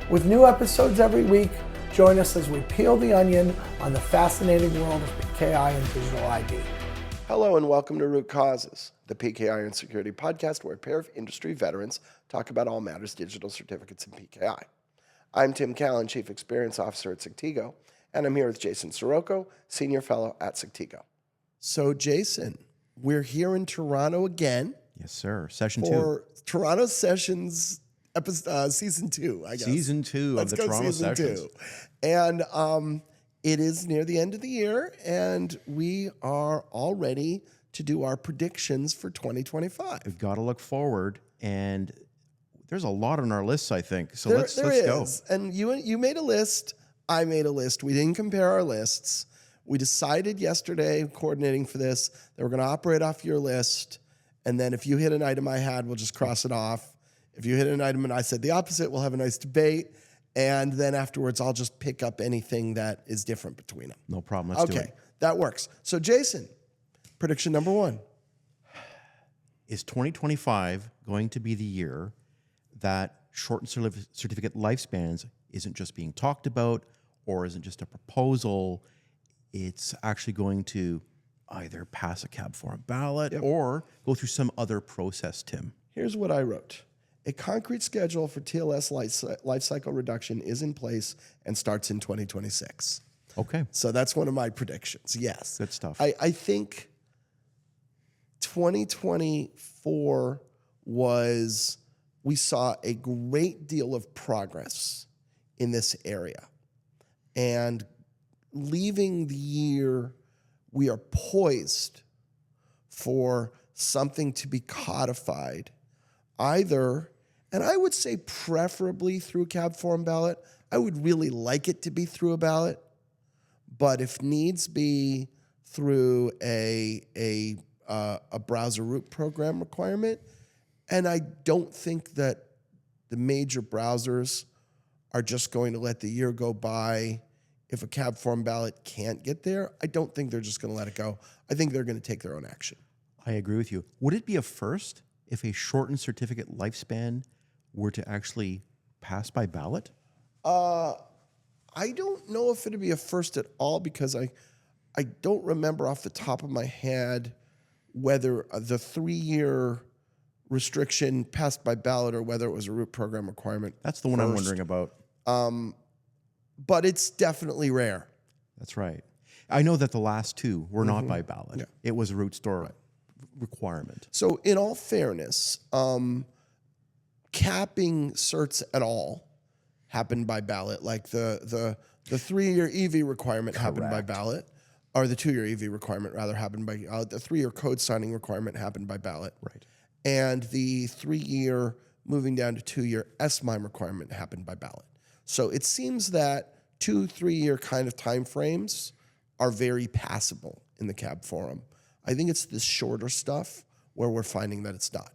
With new episodes every week, join us as we peel the onion on the fascinating world of PKI and digital ID. Hello and welcome to Root Causes, the PKI and Security podcast where a pair of industry veterans talk about all matters digital certificates and PKI. I'm Tim Callan, Chief Experience Officer at Sectigo, and I'm here with Jason Sirocco, Senior Fellow at Sectigo. So Jason, we're here in Toronto again. Yes, sir. Session for Toronto Sessions Season 2, I guess. Season 2 of the Toronto Sessions. And it is near the end of the year, and we are all ready to do our predictions for 2025. We've got to look forward, and there's a lot on our lists, I think. So let's go. And you made a list. I made a list. We didn't compare our lists. We decided yesterday, coordinating for this, that we're going to operate off your list. And then if you hit an item I had, we'll just cross it off. If you hit an item and I said the opposite, we'll have a nice debate. And then afterwards, I'll just pick up anything that is different between them. No problem. Let's do it. Okay, that works. So Jason, prediction number 1. Is 2025 going to be the year that shortened certificate lifespans isn't just being talked about or isn't just a proposal? It's actually going to either pass a cab forum ballot or go through some other process, Tim. Here's what I wrote. A concrete schedule for TLS life cycle reduction is in place and starts in 2026. Okay. So that's one of my predictions, yes. Good stuff. I think 2024 we saw a great deal of progress in this area. And leaving the year, we are poised for something to be codified either, and I would say preferably through cab forum ballot. I would really like it to be through a ballot, but if needs be through a browser root program requirement. And I don't think that the major browsers are just going to let the year go by if a cab forum ballot can't get there. I don't think they're just going to let it go. I think they're going to take their own action. I agree with you. Would it be a first if a shortened certificate lifespan were to actually pass by ballot? I don't know if it'd be a first at all because I don't remember off the top of my head whether the 3-year restriction passed by ballot or whether it was a root program requirement. That's the one I'm wondering about. But it's definitely rare. That's right. I know that the last 2 were not by ballot. Yeah. It was a root store requirement. So in all fairness, capping certs at all happened by ballot. Like the 3-year EV requirement happened by ballot, or the 2-year EV requirement rather happened by, the 3-year code signing requirement happened by ballot. Right. And the 3-year moving down to 2-year SMIME requirement happened by ballot. So it seems that 2-3 year kind of time frames are very passable in the cab forum. I think it's the shorter stuff where we're finding that it's not.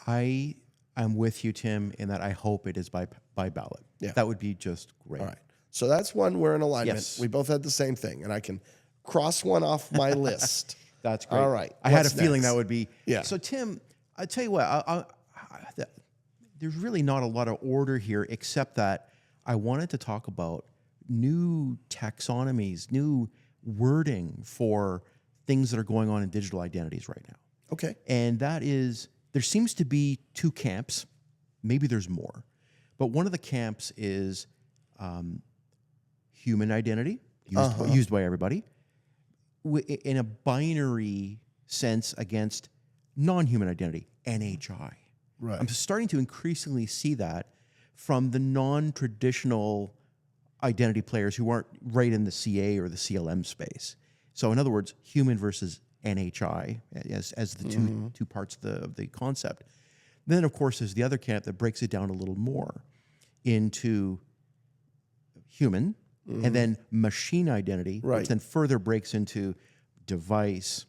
I am with you, Tim, in that I hope it is by ballot. Yeah. That would be just great. All right. So that's one we're in alignment. Yes. We both had the same thing, and I can cross one off my list. That's great. All right. I had a What's feeling next? that would be. Yeah. So, Tim, I tell you what, there's really not a lot of order here, except that I wanted to talk about new taxonomies, new wording for things that are going on in digital identities right now. Okay. And that is, there seems to be 2 camps. Maybe there's more. But one of the camps is human identity, used by everybody, in a binary sense against non-human identity, NHI. Right. I'm starting to increasingly see that from the non-traditional identity players who aren't right in the CA or the CLM space. So in other words, human versus NHI as the two parts of the concept. Then, of course, there's the other camp that breaks it down a little more into human and then machine identity, Right. which then further breaks into device,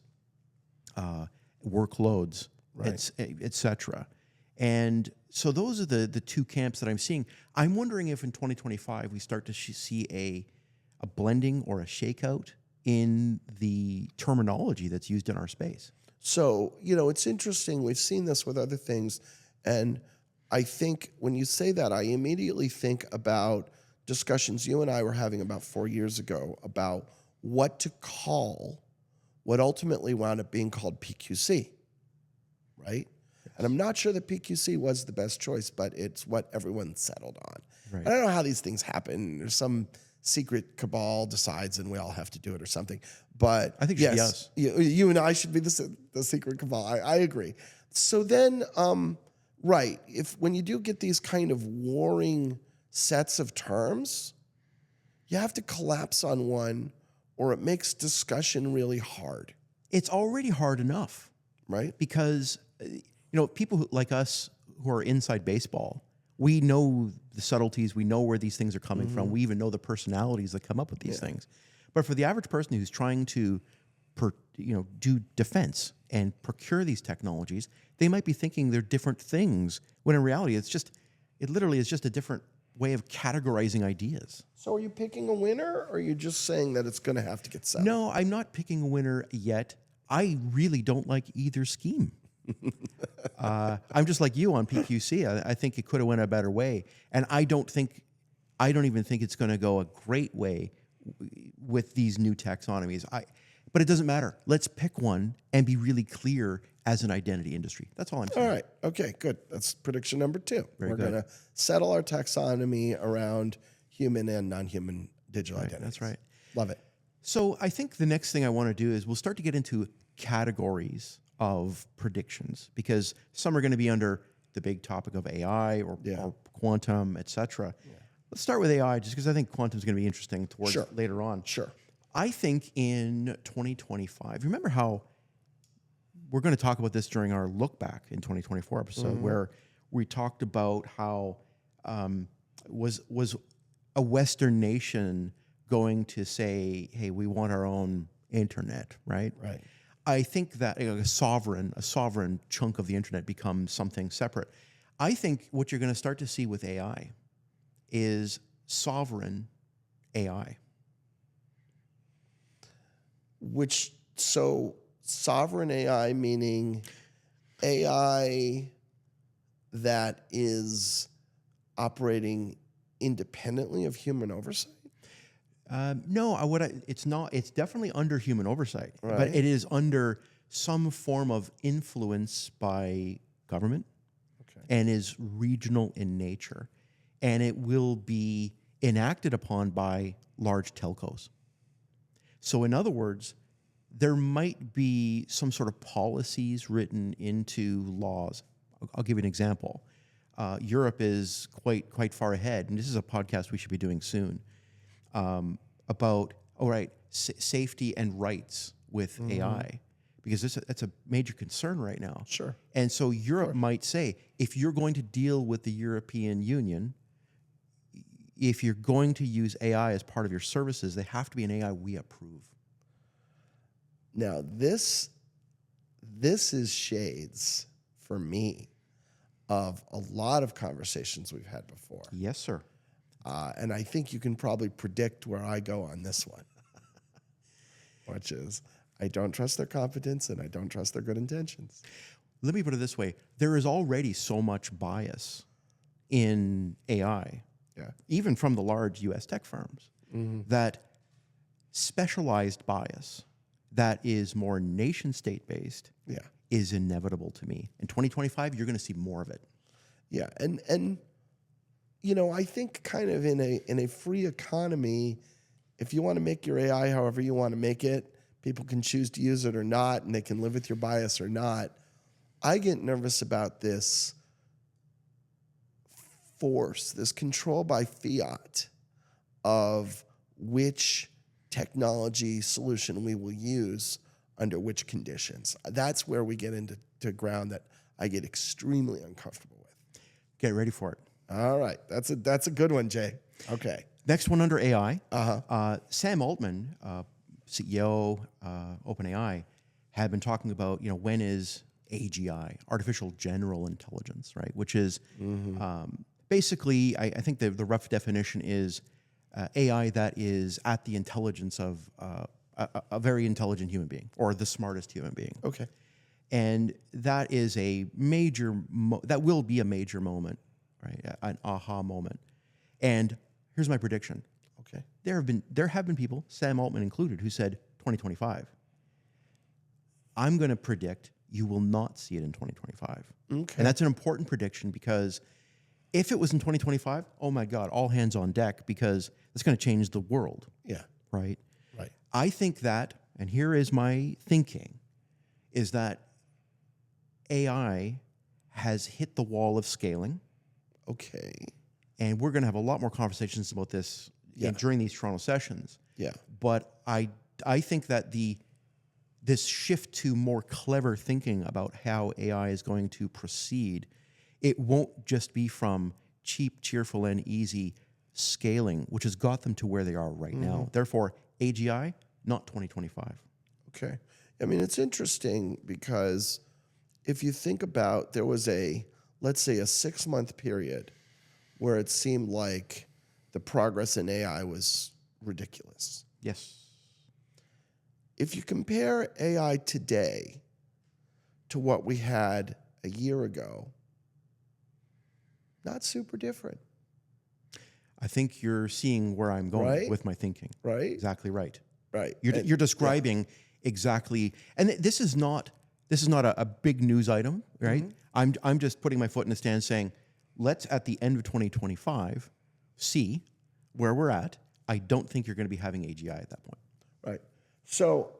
workloads, Right. et cetera. And so those are the 2 camps that I'm seeing. I'm wondering if in 2025 we start to see a blending or a shakeout in the terminology that's used in our space. So, you know, it's interesting. We've seen this with other things. And I think when you say that, I immediately think about discussions you and I were having about 4 years ago about what to call what ultimately wound up being called PQC, right? And I'm not sure that PQC was the best choice, but it's what everyone settled on. Right. I don't know how these things happen. There's some secret cabal decides and we all have to do it or something. But I think it should be us. You and I should be the secret cabal. I agree. So then, right, when you do get these kind of warring sets of terms, you have to collapse on one or it makes discussion really hard, It's already hard enough right? because, people like us who are inside baseball, we know the subtleties, we know where these things are coming from, we even know the personalities that come up with these things. But for the average person who's trying to, do defense and procure these technologies, they might be thinking they're different things when in reality it literally is just a different way of categorizing ideas. So are you picking a winner or are you just saying that it's going to have to get settled? No, I'm not picking a winner yet. I really don't like either scheme. I'm just like you on PQC. I think it could have went a better way, and I don't even think it's going to go a great way with these new taxonomies. But it doesn't matter. Let's pick one and be really clear as an identity industry. That's all I'm saying. All right. Okay, good. That's prediction number 2. Very We're good. going to settle our taxonomy around human and non-human digital Right, identities. that's right. Love it. So I think the next thing I want to do is we'll start to get into categories of predictions, because some are going to be under the big topic of AI or quantum, etc. Let's start with AI, just because I think quantum is going to be interesting towards later on. Sure. I think in 2025, remember how we're going to talk about this during our look back in 2024 episode, where we talked about how was a Western nation going to say, hey, we want our own internet, right? Right. I think that a sovereign chunk of the internet becomes something separate. I think what you're going to start to see with AI is sovereign AI. So sovereign AI meaning AI that is operating independently of human oversight? No, it's not. It's definitely under human oversight, Right. but it is under some form of influence by government, and is regional in nature, and it will be enacted upon by large telcos. So, in other words, there might be some sort of policies written into laws. I'll give you an example. Europe is quite far ahead, and this is a podcast we should be doing soon. About safety and rights with AI, because that's a major concern right now. Sure. And so Europe might say, if you're going to deal with the European Union, if you're going to use AI as part of your services, they have to be an AI we approve. Now this is shades for me of a lot of conversations we've had before. Yes, sir. And I think you can probably predict where I go on this one, which is I don't trust their competence and I don't trust their good intentions. Let me put it this way. There is already so much bias in AI, even from the large US tech firms, that specialized bias that is more nation state based is inevitable to me. In 2025, you're going to see more of it. Yeah, and I think kind of in a free economy, if you want to make your AI however you want to make it, people can choose to use it or not, and they can live with your bias or not. I get nervous about this force, this control by fiat of which technology solution we will use under which conditions. That's where we get into ground that I get extremely uncomfortable with. Get ready for it. All right. That's a good one, Jay. Okay. Next one under AI. Sam Altman, CEO, OpenAI, had been talking about, when is AGI, artificial general intelligence, right? Which is basically, I think the rough definition is AI that is at the intelligence of a very intelligent human being or the smartest human being. Okay. And that is a major, that will be a major moment, right? An aha moment. And here's my prediction. Okay. There have been people, Sam Altman included, who said 2025. I'm going to predict you will not see it in 2025. Okay. And that's an important prediction because if it was in 2025, oh my God, all hands on deck because it's going to change the world, Yeah. right? Right. I think that, and here is my thinking, is that AI has hit the wall of scaling. Okay. And we're going to have a lot more conversations about this during these Toronto sessions. Yeah. But I think that this shift to more clever thinking about how AI is going to proceed, it won't just be from cheap, cheerful, and easy scaling, which has got them to where they are right now. Therefore, AGI, not 2025. Okay. I mean, it's interesting because if you think about, there was let's say a 6-month period where it seemed like the progress in AI was ridiculous. Yes. If you compare AI today to what we had a year ago, not super different, I think you're seeing where I'm going Right? with my thinking. right? Exactly right. Right. You're describing exactly, and this is not a big news item, right? I'm just putting my foot in the stand saying, let's at the end of 2025 see where we're at. I don't think you're going to be having AGI at that point. Right. So,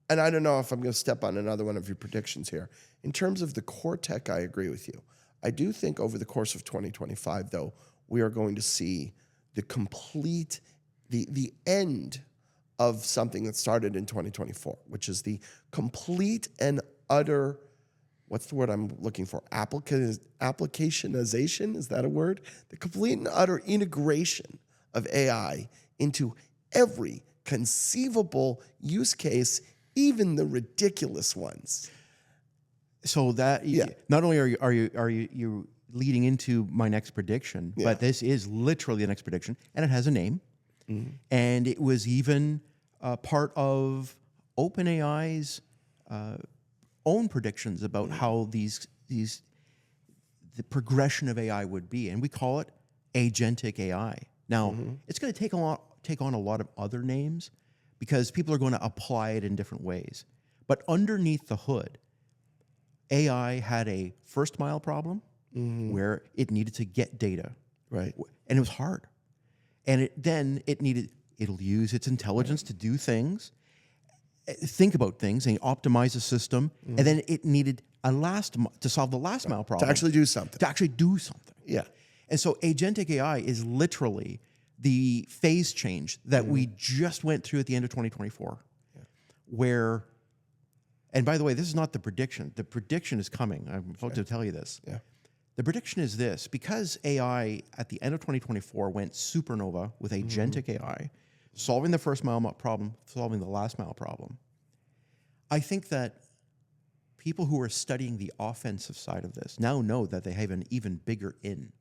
and I don't know if I'm going to step on another one of your predictions here. In terms of the core tech, I agree with you. I do think over the course of 2025, though, we are going to see the complete, the end of something that started in 2024, which is the complete and utter, what's the word I'm looking for? Applicationization, is that a word? The complete and utter integration of AI into every conceivable use case, even the ridiculous ones. So that not only are you leading into my next prediction, but this is literally the next prediction, and it has a name, and it was even part of OpenAI's own predictions about how the progression of AI would be, and we call it agentic AI. Now, it's going to take on a lot of other names because people are going to apply it in different ways. But underneath the hood, AI had a first mile problem where it needed to get data. Right. And it was hard. And it'll use its intelligence to do things, think about things, and optimize the system. And then it needed to solve the last mile problem. To actually do something. To actually do something. Yeah. And so agentic AI is literally the phase change that we just went through at the end of 2024, where, and by the way, this is not the prediction. The prediction is coming. I'm about to tell you this. Yeah. The prediction is this: because AI at the end of 2024 went supernova with agentic AI, solving the first mile problem, solving the last mile problem, I think that people who are studying the offensive side of this now know that they have an even bigger in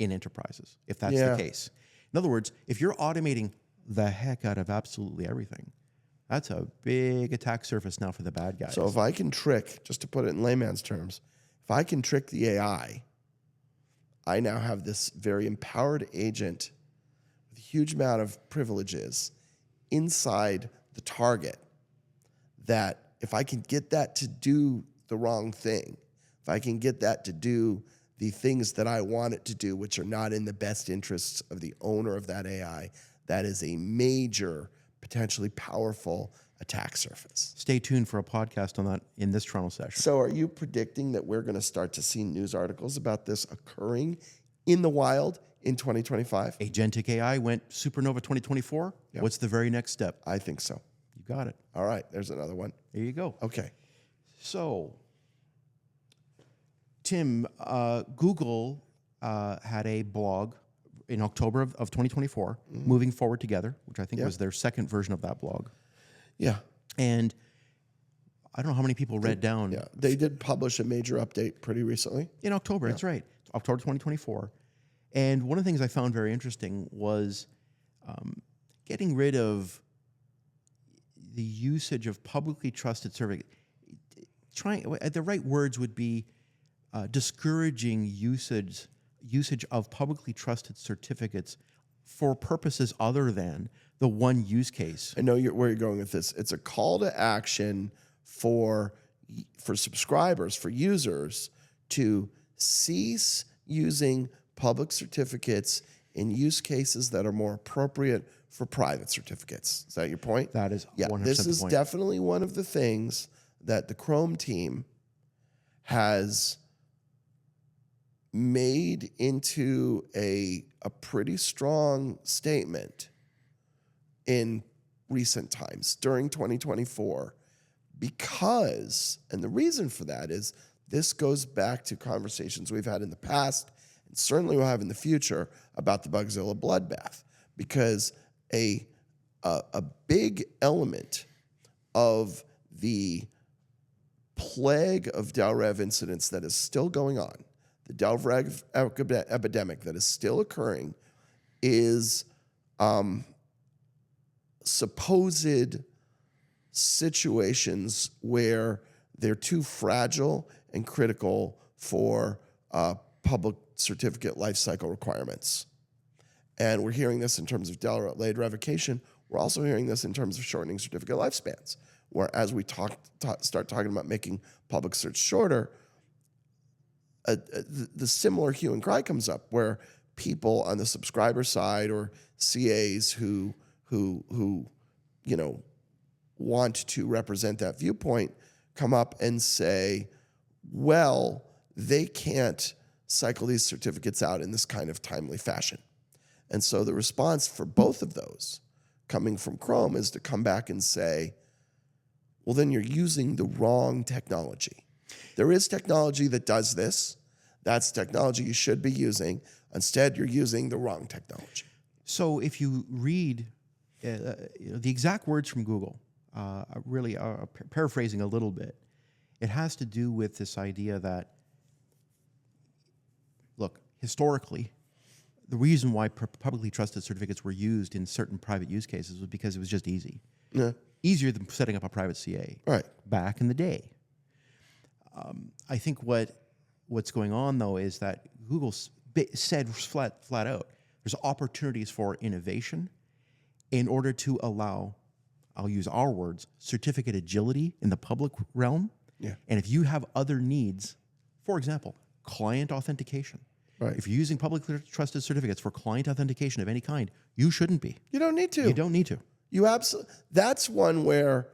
enterprises, if that's the case. In other words, if you're automating the heck out of absolutely everything, that's a big attack surface now for the bad guys. So if I can trick, just to put it in layman's terms, if I can trick the AI, I now have this very empowered agent with a huge amount of privileges inside the target that if I can get that to do the wrong thing, if I can get that to do the things that I want it to do, which are not in the best interests of the owner of that AI, that is a major, potentially powerful attack surface. Stay tuned for a podcast on that in this Toronto session. So are you predicting that we're going to start to see news articles about this occurring in the wild in 2025? Agentic AI went supernova 2024. Yeah. What's the very next step? I think so. You got it. All right, there's another one. There you go. Okay. So, Tim, Google had a blog in October of 2024, Moving Forward Together, which I think was their second version of that blog. Yeah. And I don't know how many people read down. Yeah, they did publish a major update pretty recently. In October, that's right. October 2024. And one of the things I found very interesting was getting rid of the usage of publicly trusted survey. the right words would be discouraging usage of publicly trusted certificates for purposes other than the one use case. I know where you're going with this. It's a call to action for subscribers, for users, to cease using public certificates in use cases that are more appropriate for private certificates. Is that your point? That is 100% This the is point. definitely one of the things that the Chrome team has made into a pretty strong statement in recent times during 2024, because, and the reason for that is this goes back to conversations we've had in the past and certainly we'll have in the future about the Bugzilla bloodbath, because a big element of the plague of DAO-Rev incidents that is still going on, the DAO-Rev epidemic that is still occurring, is supposed situations where they're too fragile and critical for public certificate lifecycle requirements. And we're hearing this in terms of delayed revocation. We're also hearing this in terms of shortening certificate lifespans, where as we start talking about making public certs shorter, the similar hue and cry comes up, where people on the subscriber side or CAs who want to represent that viewpoint come up and say, well, they can't cycle these certificates out in this kind of timely fashion. And so the response for both of those coming from Chrome is to come back and say, well, then you're using the wrong technology. There is technology that does this. That's technology you should be using. Instead, you're using the wrong technology. So if you read the exact words from Google, really paraphrasing a little bit, it has to do with this idea that, look, historically, the reason why publicly trusted certificates were used in certain private use cases was because it was just easy. Yeah. Easier than setting up a private CA Right. back in the day. I think what's going on, though, is that Google said flat out, there's opportunities for innovation in order to allow, I'll use our words, certificate agility in the public realm. Yeah. And if you have other needs, for example, client authentication. Right. If you're using publicly trusted certificates for client authentication of any kind, you shouldn't be. You don't need to. You don't need to. You absolutely. That's one where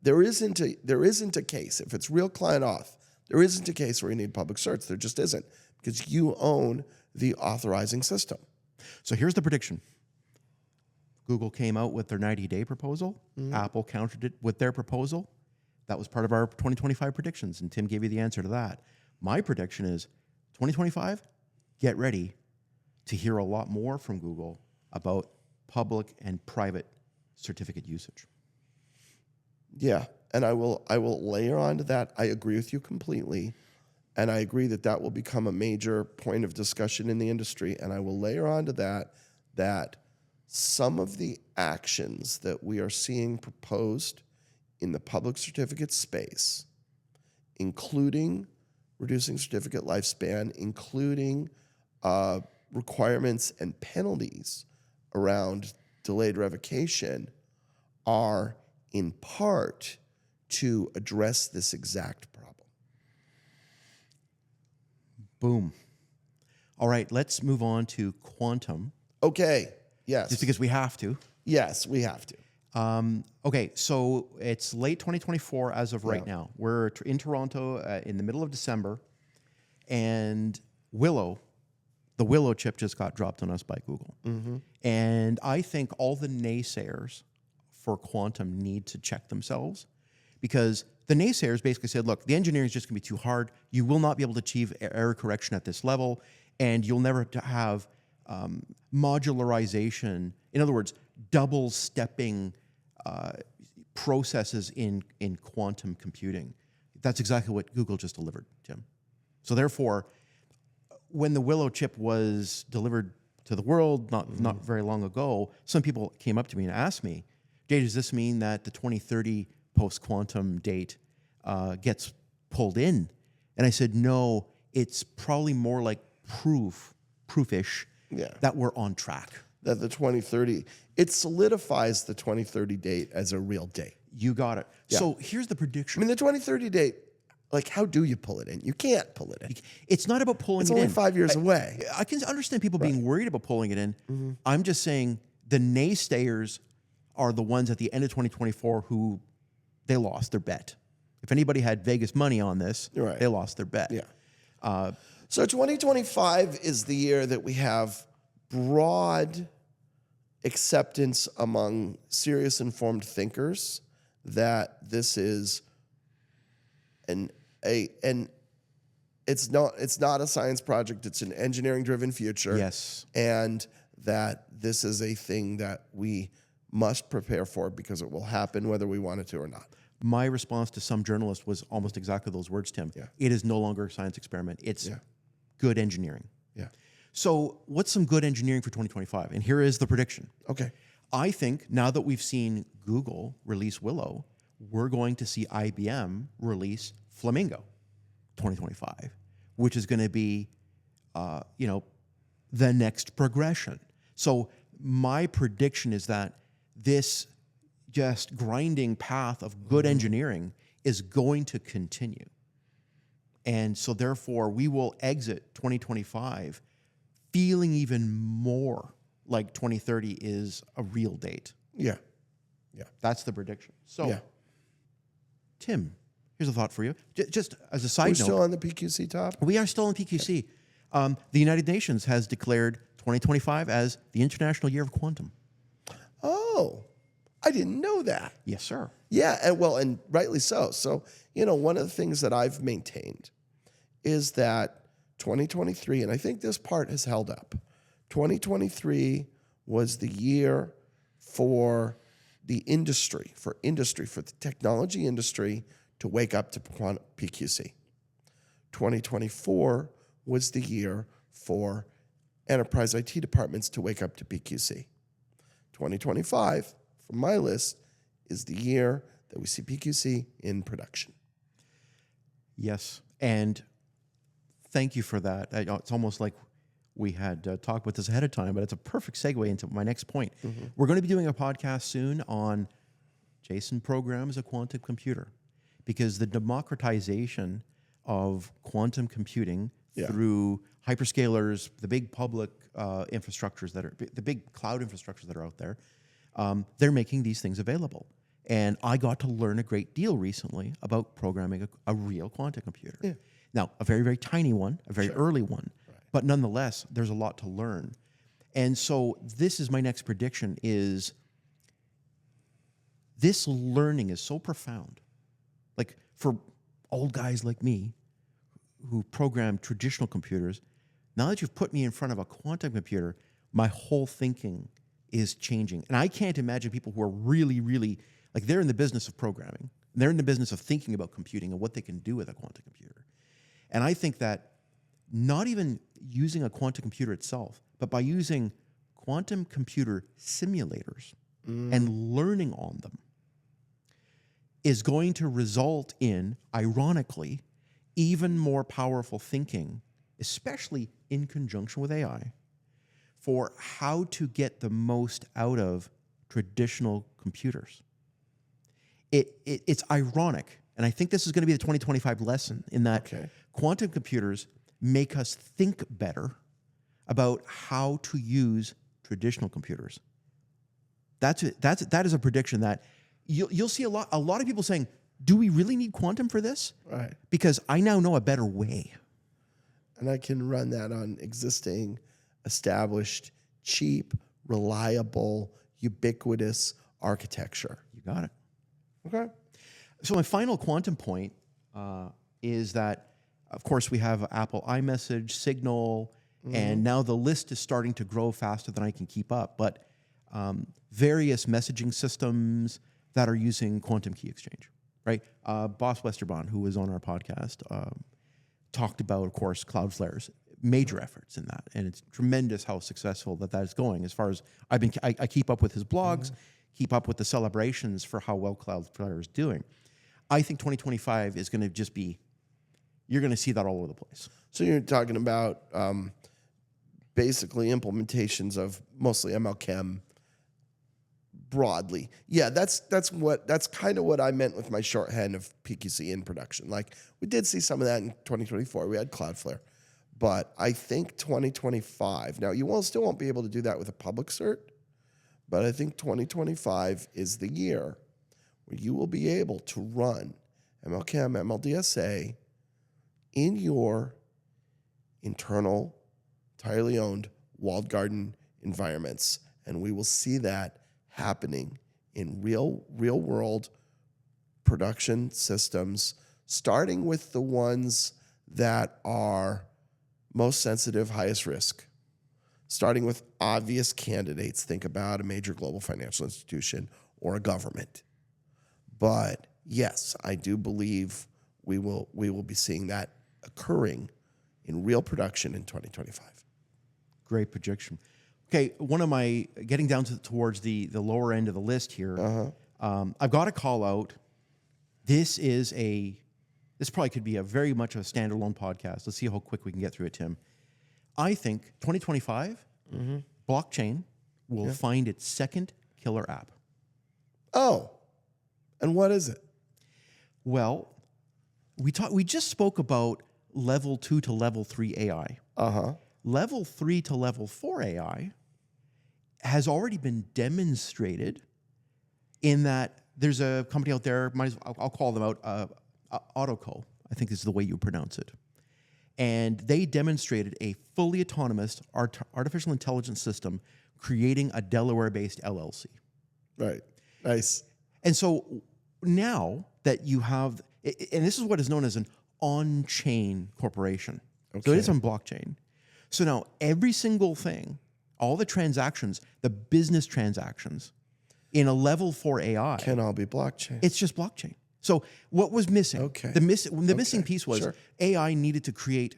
there isn't a case. If it's real client auth, there isn't a case where you need public certs. There just isn't, because you own the authorizing system. So here's the prediction. Google came out with their 90-day proposal. Apple countered it with their proposal. That was part of our 2025 predictions, and Tim gave you the answer to that. My prediction is 2025, get ready to hear a lot more from Google about public and private certificate usage. Yeah, and I will layer onto that. I agree with you completely, and I agree that will become a major point of discussion in the industry. And I will layer onto that some of the actions that we are seeing proposed in the public certificate space, including reducing certificate lifespan, including requirements and penalties around delayed revocation, are in part to address this exact problem. Boom. All right, let's move on to quantum. Okay, yes. Just because we have to. Yes, we have to. Okay, so it's late 2024 as of right now. We're in Toronto in the middle of December, and the Willow chip just got dropped on us by Google. And I think all the naysayers for quantum need to check themselves, because the naysayers basically said, look, the engineering is just going to be too hard. You will not be able to achieve error correction at this level, and you'll never have modularization. In other words, double stepping processes in quantum computing. That's exactly what Google just delivered, Tim. So therefore, when the Willow chip was delivered to the world not very long ago, some people came up to me and asked me, Jay, does this mean that the 2030 post-quantum date gets pulled in. And I said, no, it's probably more like proofish that we're on track. That the 2030, it solidifies the 2030 date as a real date. You got it. Yeah. So here's the prediction. I mean, the 2030 date, like, how do you pull it in? You can't pull it in. It's not about pulling It's it in. only 5 years away. I can understand people being worried about pulling it in. I'm just saying the naysayers are the ones at the end of 2024 who they lost their bet. If anybody had Vegas money on this, they lost their bet. Yeah. So 2025 is the year that we have broad acceptance among serious informed thinkers that this is it's not a science project, it's an engineering driven future. Yes. And that this is a thing that we must prepare for because it will happen whether we want it to or not. My response to some journalists was almost exactly those words, Tim. Yeah. It is no longer a science experiment. It's good engineering. Yeah. So what's some good engineering for 2025? And here is the prediction. Okay. I think now that we've seen Google release Willow, we're going to see IBM release Flamingo 2025, which is going to be, the next progression. So my prediction is that this just grinding path of good engineering is going to continue. And so therefore we will exit 2025 feeling even more like 2030 is a real date. Yeah. Yeah. That's the prediction. So, Yeah. Tim, here's a thought for you. Just as a side We're note. still on the PQC top? We are still in PQC. The United Nations has declared 2025 as the International Year of Quantum. Oh, I didn't know that. Yes, sir. Yeah, and rightly so. So, one of the things that I've maintained is that 2023, and I think this part has held up, 2023 was the year for the industry, for the technology industry to wake up to PQC. 2024 was the year for enterprise IT departments to wake up to PQC. 2025, from my list, is the year that we see PQC in production. Yes. And thank you for that. It's almost like we had talked about this ahead of time, but it's a perfect segue into my next point. We're going to be doing a podcast soon on Jason programs a quantum computer, because the democratization of quantum computing through hyperscalers, the big public infrastructures the big cloud infrastructures that are out there, they're making these things available. And I got to learn a great deal recently about programming a real quantum computer. Yeah. Now, a very, very tiny one, a very early one, but nonetheless, there's a lot to learn. And so this is my next prediction is this learning is so profound. Like for old guys like me who program traditional computers, now that you've put me in front of a quantum computer, my whole thinking is changing. And I can't imagine people who are really, really, like they're in the business of programming. They're in the business of thinking about computing and what they can do with a quantum computer. And I think that not even using a quantum computer itself, but by using quantum computer simulators and learning on them is going to result in, ironically, even more powerful thinking, especially in conjunction with AI, for how to get the most out of traditional computers. It's ironic, and I think this is going to be the 2025 lesson in that quantum computers make us think better about how to use traditional computers. That is a prediction that you'll see a lot of people saying, do we really need quantum for this? Right. Because I now know a better way. And I can run that on existing, established, cheap, reliable, ubiquitous architecture. You got it. Okay. So my final quantum point is that, of course, we have Apple iMessage, Signal, and now the list is starting to grow faster than I can keep up. But various messaging systems that are using quantum key exchange, right? Boss Westerbond, who was on our podcast, talked about, of course, Cloudflare's major efforts in that, and it's tremendous how successful that is going. As far as I keep up with his blogs, keep up with the celebrations for how well Cloudflare is doing. I think 2025 is going to just be you're going to see that all over the place. So you're talking about basically implementations of mostly MLChem broadly. Yeah, that's kind of what I meant with my shorthand of PQC in production. Like we did see some of that in 2024. We had Cloudflare. But I think 2025, now you still won't be able to do that with a public cert, but I think 2025 is the year where you will be able to run MLChem, MLDSA in your internal, entirely owned walled garden environments. And we will see that happening in real world production systems, starting with the ones that are most sensitive, highest risk. Starting with obvious candidates, think about a major global financial institution or a government. But yes, I do believe we will be seeing that occurring in real production in 2025. Great projection. Okay, getting down towards the lower end of the list here, I've got to call out, this probably could be a very much a standalone podcast. Let's see how quick we can get through it, Tim. I think 2025, blockchain will find its second killer app. Oh, and what is it? Well, we just spoke about level 2 to level 3 AI. Level 3 to level 4 AI has already been demonstrated in that there's a company out there, I'll call them out, Autoco, I think is the way you pronounce it. And they demonstrated a fully autonomous artificial intelligence system creating a Delaware-based LLC. Right. Nice. And so now that you have, and this is what is known as an on-chain corporation. Okay. So it is on blockchain. So now every single thing, all the transactions, the business transactions in a level 4 AI can all be blockchain. It's just blockchain. So what was missing? Okay. The missing piece was AI needed to create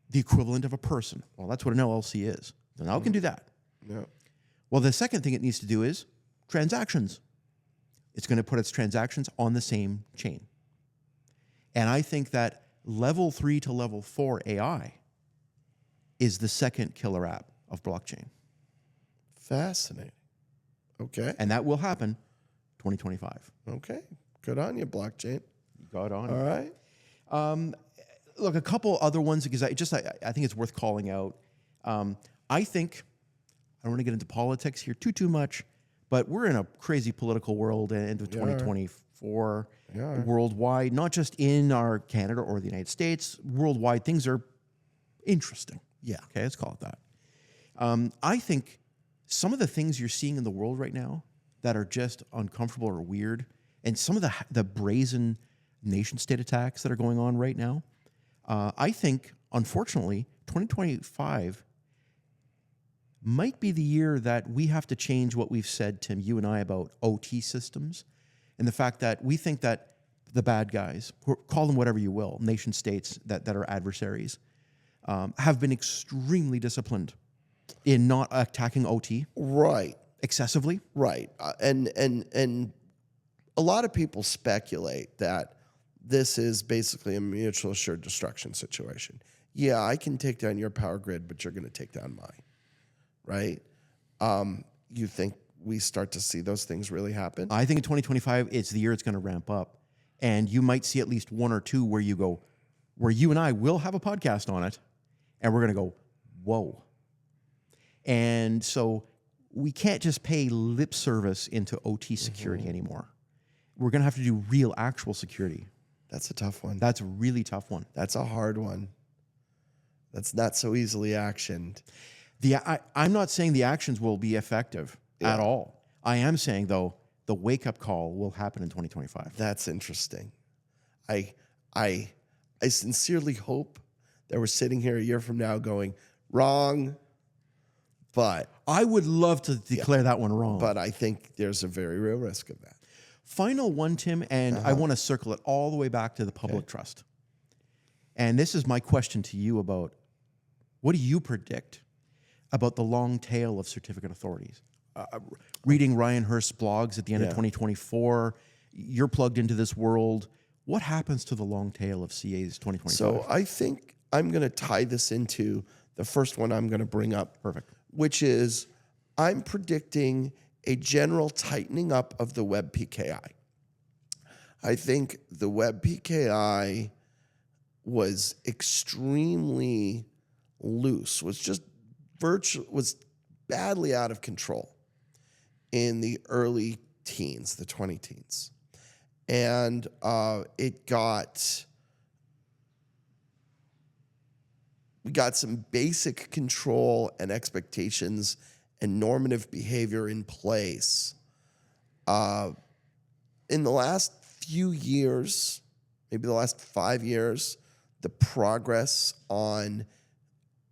the equivalent of a person. Well, that's what an LLC is. So now it can do that. Yeah. Well, the second thing it needs to do is transactions. It's going to put its transactions on the same chain. And I think that level 3 to level 4 AI is the second killer app of blockchain. Fascinating. Okay. And that will happen 2025. Okay. Good on you, blockchain. Got on. All right. Look, a couple other ones, because I think it's worth calling out. I think, I don't want to get into politics here too much, but we're in a crazy political world into 2024 worldwide, not just in our Canada or the United States. Worldwide, things are interesting. Yeah. Okay, let's call it that. I think some of the things you're seeing in the world right now that are just uncomfortable or weird, and some of the brazen nation-state attacks that are going on right now, I think, unfortunately, 2025 might be the year that we have to change what we've said, Tim, you and I, about OT systems, and the fact that we think that the bad guys, call them whatever you will, nation-states that are adversaries, have been extremely disciplined in not attacking OT excessively. Right. And a lot of people speculate that this is basically a mutual assured destruction situation. Yeah, I can take down your power grid, but you're going to take down mine, right? You think we start to see those things really happen? I think in 2025, it's the year it's going to ramp up. And you might see at least one or two where you and I will have a podcast on it, and we're going to go, whoa. And so we can't just pay lip service into OT security anymore. We're going to have to do real, actual security. That's a tough one. That's a really tough one. That's a hard one. That's not so easily actioned. I'm not saying the actions will be effective at all. I am saying, though, the wake-up call will happen in 2025. That's interesting. I sincerely hope that we're sitting here a year from now going, wrong, but... I would love to declare that one wrong. But I think there's a very real risk of that. Final one, Tim, and I want to circle it all the way back to the public trust. And this is my question to you about, what do you predict about the long tail of certificate authorities? Reading Ryan Hurst's blogs at the end of 2024, you're plugged into this world. What happens to the long tail of CAs 2025? So I think I'm going to tie this into the first one I'm going to bring up. Perfect. Which is I'm predicting a general tightening up of the web PKI. I think the web PKI was extremely loose, was badly out of control in the early teens, the 20 teens. And we got some basic control and expectations and normative behavior in place. In the last few years, maybe the last 5 years, the progress on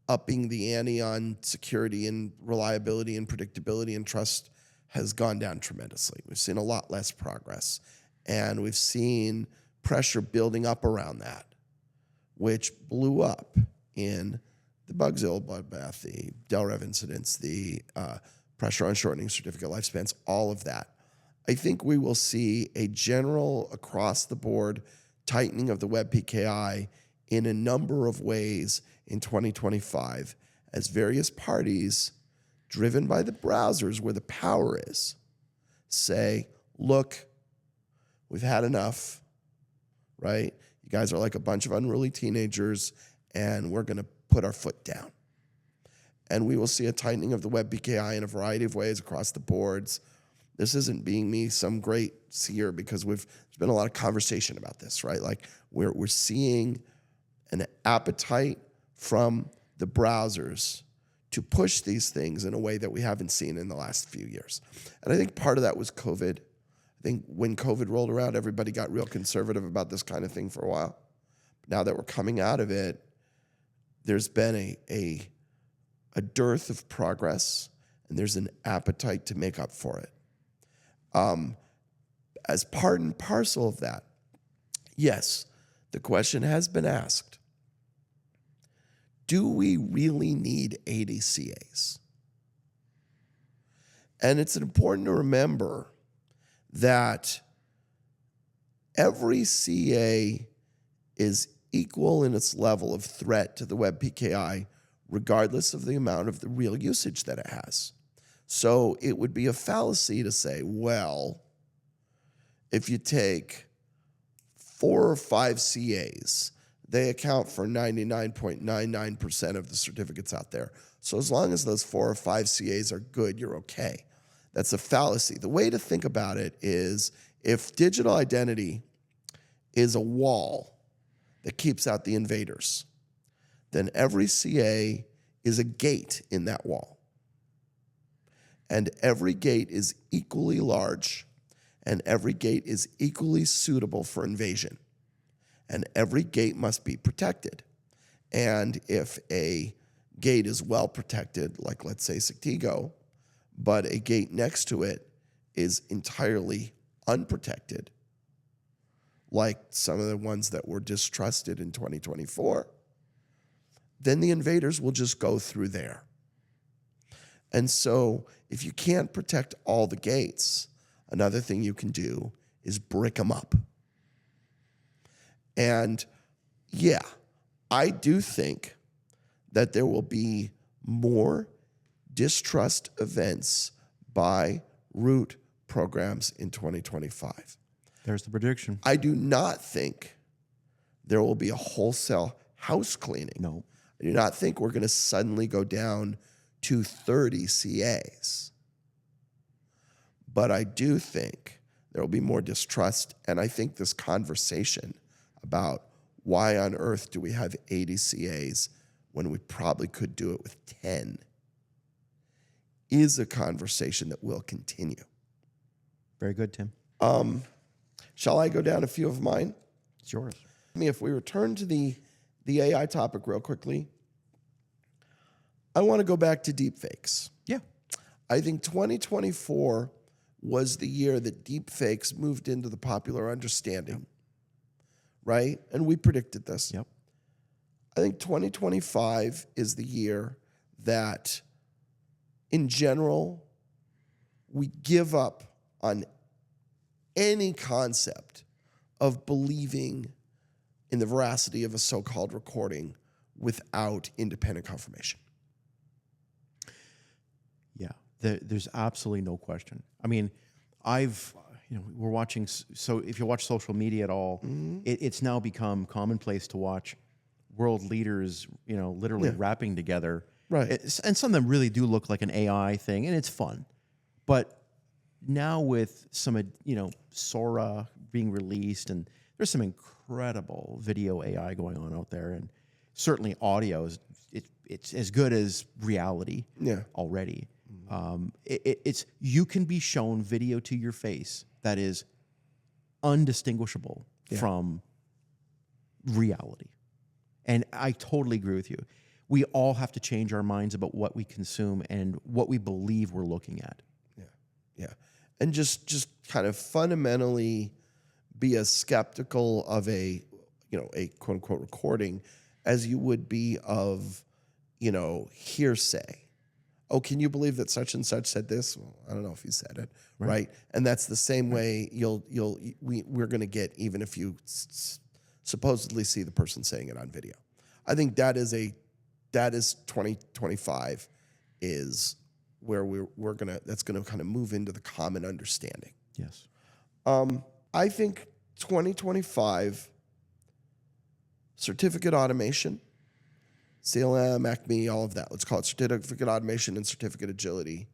upping the ante on security and reliability and predictability and trust has gone down tremendously. We've seen a lot less progress, and we've seen pressure building up around that, which blew up in the Bugzilla bloodbath, the Delrev incidents, the pressure on shortening certificate lifespans, all of that. I think we will see a general across-the-board tightening of the web PKI in a number of ways in 2025 as various parties, driven by the browsers where the power is, say, look, we've had enough, right? You guys are like a bunch of unruly teenagers, and we're going to put our foot down. And we will see a tightening of the web PKI in a variety of ways across the boards. This isn't being me some great seer because there's been a lot of conversation about this, right? Like we're seeing an appetite from the browsers to push these things in a way that we haven't seen in the last few years. And I think part of that was COVID. I think when COVID rolled around, everybody got real conservative about this kind of thing for a while. Now that we're coming out of it, there's been a dearth of progress, and there's an appetite to make up for it. As part and parcel of that, yes, the question has been asked, do we really need 80 CAs? And it's important to remember that every CA is equal in its level of threat to the web PKI, regardless of the amount of the real usage that it has. So it would be a fallacy to say, well, if you take 4 or 5 CAs, they account for 99.99% of the certificates out there. So as long as those 4 or 5 CAs are good, you're okay. That's a fallacy. The way to think about it is if digital identity is a wall that keeps out the invaders, then every CA is a gate in that wall. And every gate is equally large, and every gate is equally suitable for invasion. And every gate must be protected. And if a gate is well protected, like let's say Sectigo, but a gate next to it is entirely unprotected, like some of the ones that were distrusted in 2024, then the invaders will just go through there. And so if you can't protect all the gates, another thing you can do is brick them up. And yeah, I do think that there will be more distrust events by root programs in 2025. There's the prediction. I do not think there will be a wholesale house cleaning. No. I do not think we're going to suddenly go down to 30 CAs. But I do think there will be more distrust, and I think this conversation about why on earth do we have 80 CAs when we probably could do it with 10 is a conversation that will continue. Very good, Tim. Shall I go down a few of mine? It's yours. If we return to the AI topic real quickly, I want to go back to deepfakes. Yeah. I think 2024 was the year that deepfakes moved into the popular understanding, right? And we predicted this. Yep. I think 2025 is the year that, in general, we give up on any concept of believing in the veracity of a so-called recording without independent confirmation. Yeah, there's absolutely no question. I mean, we're watching. So if you watch social media at all, it's now become commonplace to watch world leaders, literally rapping together. Right. And some of them really do look like an AI thing, and it's fun. But now with some, Sora being released, and there's some incredible video AI going on out there, and certainly audio it's as good as reality already. It's you can be shown video to your face that is undistinguishable from reality. And I totally agree with you. We all have to change our minds about what we consume and what we believe we're looking at. Yeah. And just kind of fundamentally be as skeptical of a quote unquote recording as you would be of, hearsay. Oh, can you believe that such and such said this? Well, I don't know if he said it, right? And that's the same way we're going to get even if you supposedly see the person saying it on video. I think that is 2025 is where that's gonna kind of move into the common understanding. Yes. I think 2025 certificate automation, CLM, ACME, all of that, let's call it certificate automation and certificate agility,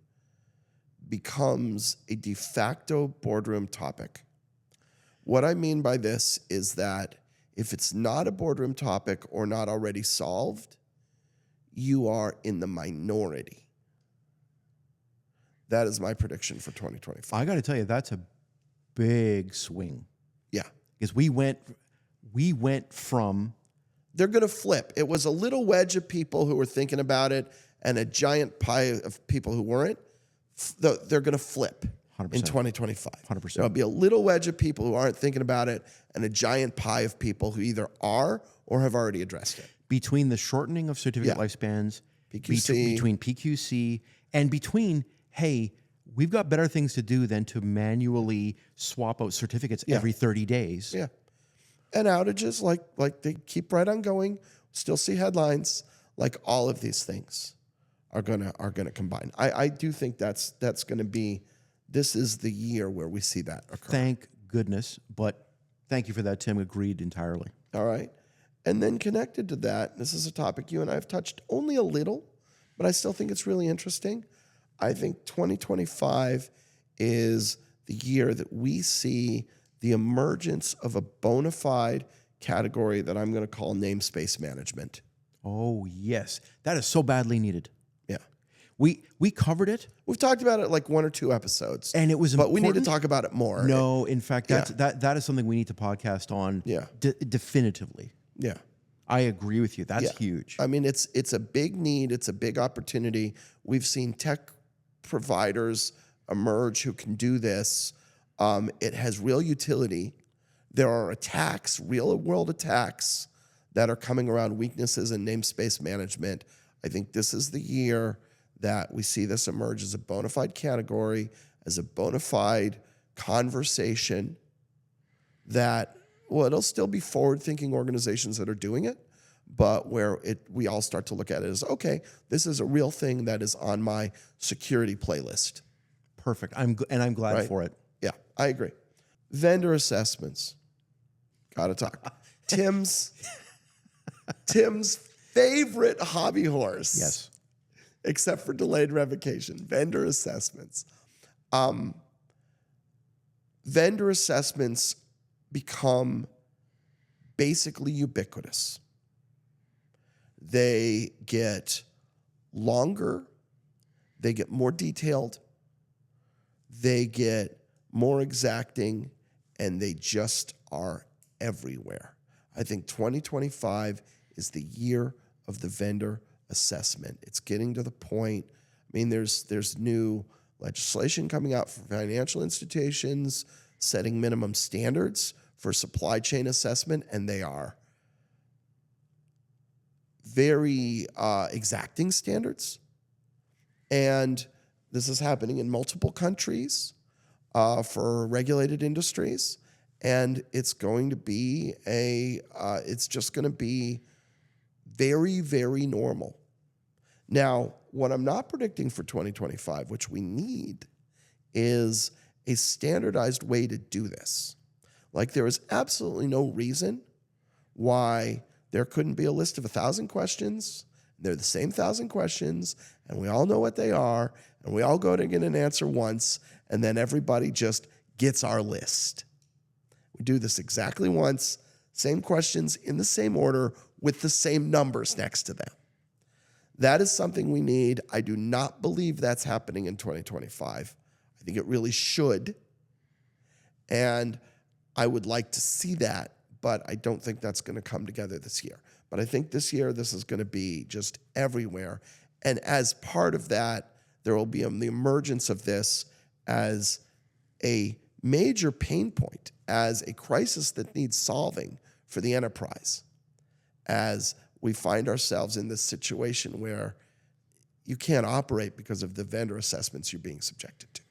becomes a de facto boardroom topic. What I mean by this is that if it's not a boardroom topic or not already solved, you are in the minority. That is my prediction for 2025. I got to tell you, that's a big swing. Yeah. Because we went from... They're going to flip. It was a little wedge of people who were thinking about it and a giant pie of people who weren't. They're going to flip 100%. in 2025. 100%. There'll be a little wedge of people who aren't thinking about it and a giant pie of people who either are or have already addressed it. Between the shortening of certificate lifespans, PQC. between PQC, and between, hey, we've got better things to do than to manually swap out certificates every 30 days. Yeah. And outages, like they keep right on going. Still see headlines. Like all of these things are gonna combine. I do think that's gonna be. This is the year where we see that occur. Thank goodness. But thank you for that, Tim. Agreed entirely. All right. And then connected to that, this is a topic you and I have touched only a little, but I still think it's really interesting. I think 2025 is the year that we see the emergence of a bona fide category that I'm going to call namespace management. Oh, yes. That is so badly needed. Yeah. We covered it. We've talked about it like 1 or 2 episodes. And it was important. But we need to talk about it more. No, in fact, that is something we need to podcast on definitively. Yeah. I agree with you. That's huge. I mean, it's a big need. It's a big opportunity. We've seen tech providers emerge who can do this. It has real utility. There are attacks, real world attacks that are coming around weaknesses in namespace management. I think this is the year that we see this emerge as a bona fide category, as a bona fide conversation that, well, it'll still be forward-thinking organizations that are doing it, but where we all start to look at it as, okay, this is a real thing that is on my security playlist. Perfect. I'm glad for it. Yeah, I agree. Vendor assessments. Got to talk. Tim's favorite hobby horse. Yes. Except for delayed revocation. Vendor assessments. Vendor assessments become basically ubiquitous. They get longer. They get more detailed. They get more exacting, and they just are everywhere. I think 2025 is the year of the vendor assessment. It's getting to the point. I mean, there's new legislation coming out for financial institutions setting minimum standards for supply chain assessment, and they are very exacting standards. And this is happening in multiple countries for regulated industries. And it's going to be it's just going to be very, very normal. Now, what I'm not predicting for 2025, which we need, is a standardized way to do this. Like, there is absolutely no reason why there couldn't be a list of 1,000 questions. They're the same 1,000 questions, and we all know what they are, and we all go to get an answer once, and then everybody just gets our list. We do this exactly once, same questions in the same order with the same numbers next to them. That is something we need. I do not believe that's happening in 2025. I think it really should. And I would like to see that, but I don't think that's going to come together this year. But I think this year, this is going to be just everywhere. And as part of that, there will be the emergence of this as a major pain point, as a crisis that needs solving for the enterprise, as we find ourselves in this situation where you can't operate because of the vendor assessments you're being subjected to.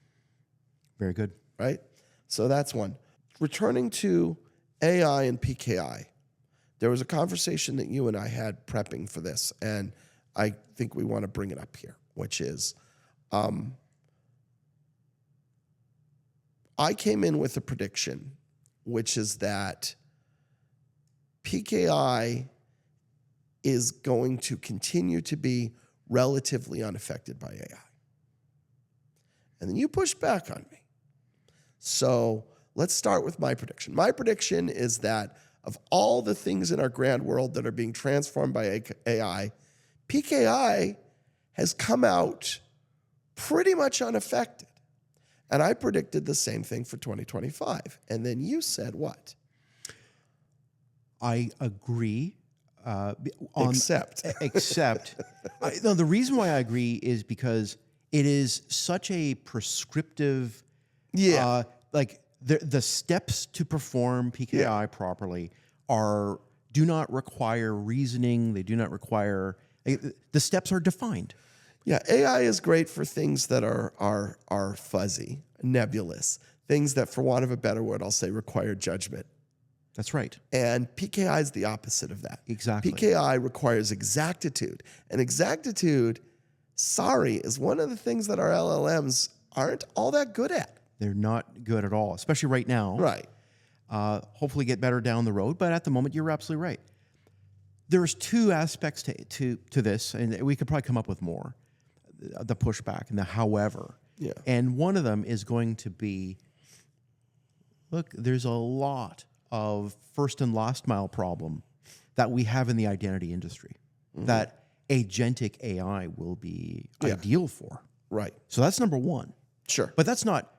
Very good. Right? So that's one. Returning to AI and PKI, there was a conversation that you and I had prepping for this, and I think we want to bring it up here, which is I came in with a prediction, which is that PKI is going to continue to be relatively unaffected by AI. And then you pushed back on me. So let's start with my prediction. My prediction is that of all the things in our grand world that are being transformed by AI, PKI has come out pretty much unaffected. And I predicted the same thing for 2025. And then you said what? I agree. Except. The reason why I agree is because it is such a prescriptive, like the steps to perform PKI properly do not require reasoning. They do not require, the steps are defined. Yeah, AI is great for things that are fuzzy, nebulous, things that, for want of a better word, I'll say require judgment. That's right. And PKI is the opposite of that. Exactly. PKI requires exactitude. And exactitude, is one of the things that our LLMs aren't all that good at. They're not good at all, especially right now. Right. Hopefully get better down the road, but at the moment, you're absolutely right. There's two aspects to this, and we could probably come up with more. The pushback and the however. Yeah. And one of them is going to be, look, there's a lot of first and last mile problem that we have in the identity industry that agentic AI will be ideal for. Right. So that's number one. Sure. But that's not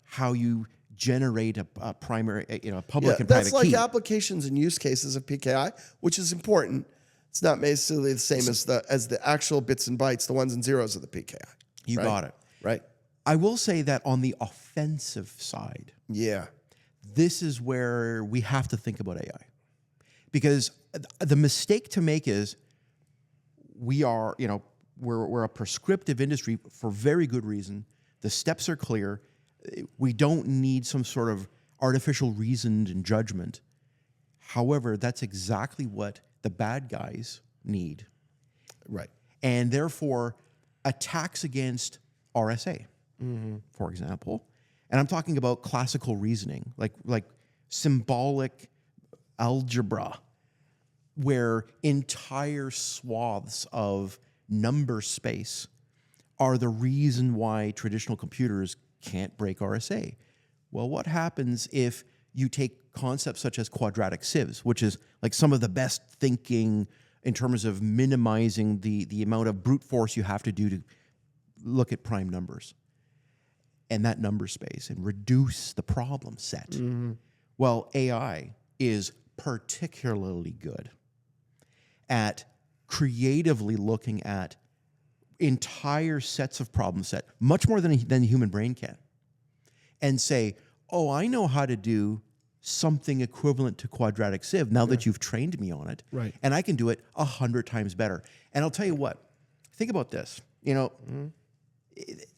how you generate a primary, a public and private key. That's like applications and use cases of PKI, which is important. It's not necessarily the same as the actual bits and bytes, the ones and zeros of the PKI. You got it. Right. I will say that on the offensive side, this is where we have to think about AI. Because the mistake to make is we're a prescriptive industry for very good reason. The steps are clear. We don't need some sort of artificial reason and judgment. However, that's exactly what the bad guys need. Right. And therefore, attacks against RSA, for example. And I'm talking about classical reasoning, like symbolic algebra, where entire swaths of number space are the reason why traditional computers can't break RSA. Well, what happens if you take concepts such as quadratic sieves, which is like some of the best thinking in terms of minimizing the amount of brute force you have to do to look at prime numbers and that number space and reduce the problem set. Well, AI is particularly good at creatively looking at entire sets of problem set, much more than the human brain can, and say, oh, I know how to do something equivalent to quadratic sieve now that you've trained me on it. Right. And I can do it 100 times better. And I'll tell you what, think about this.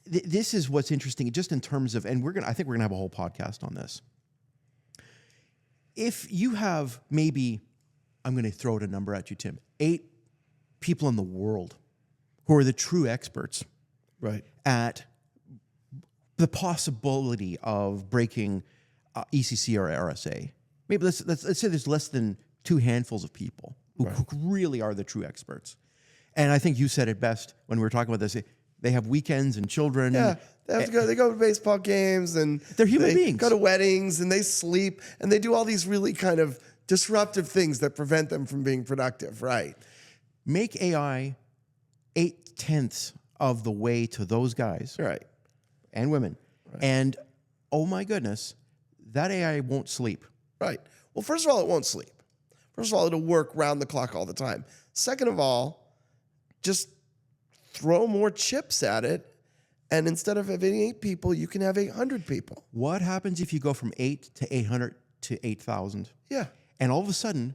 This is what's interesting just in terms of, and I think we're gonna have a whole podcast on this. if you have maybe, I'm going to throw out a number at you, Tim, 8 people in the world who are the true experts Right. at the possibility of breaking ECC or RSA. Maybe let's say there's less than 2 handfuls of people who really are the true experts. And I think you said it best when we were talking about this. They have weekends and children. Yeah, they have to go. They go to baseball games and They're human they beings. Go to weddings and they sleep and they do all these really kind of disruptive things that prevent them from being productive. Right. Make AI 8/10 of the way to those guys Right. and women. And oh my goodness, that AI won't sleep. Right. Well, first of all, it won't sleep. First of all, it'll work round the clock all the time. Second of all, just throw more chips at it. And instead of having 8 people, you can have 800 people. What happens if you go from 8 to 800 to 8,000? Yeah. And all of a sudden,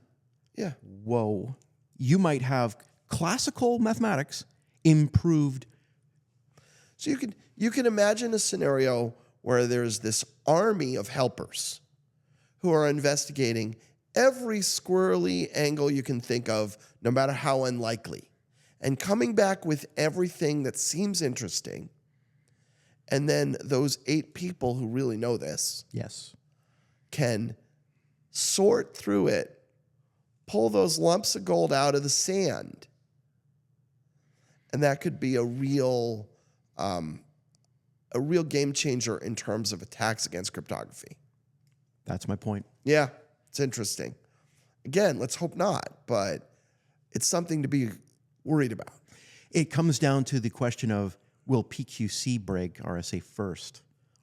Yeah. whoa, you might have classical mathematics improved. So you can imagine a scenario where there's this army of helpers who are investigating every squirrely angle you can think of, no matter how unlikely, and coming back with everything that seems interesting. And then those 8 people who really know this Yes. can sort through it, pull those lumps of gold out of the sand. And that could be a real game changer in terms of attacks against cryptography. That's my point. Yeah, it's interesting. Again, let's hope not, but it's something to be worried about. It comes down to the question of, will PQC break RSA first,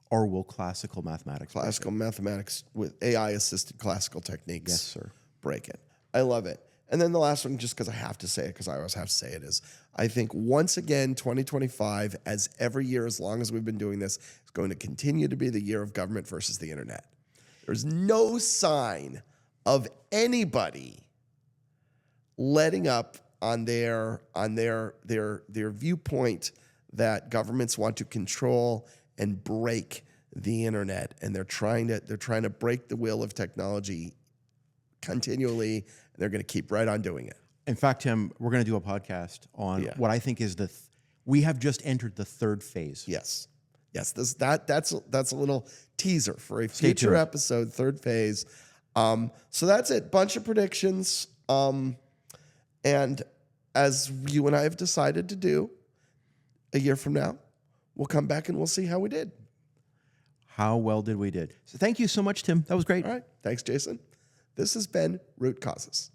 or will classical mathematics break it? Classical mathematics with AI-assisted classical techniques. Yes, sir. Break it. I love it. And then the last one, just because I have to say it, because I always have to say it, is I think once again, 2025, as every year, as long as we've been doing this, is going to continue to be the year of government versus the internet. There's no sign of anybody letting up on their viewpoint that governments want to control and break the internet, and they're trying to break the will of technology continually, and they're going to keep right on doing it. In fact, Tim, we're going to do a podcast on what I think is we have just entered the 3rd phase. Yes. That's a little teaser for a Stay future tuned. episode, 3rd phase. So that's it. Bunch of predictions. And as you and I have decided to do, a year from now, we'll come back and we'll see how we did. How well did we did? So thank you so much, Tim. That was great. All right. Thanks, Jason. This has been Root Causes.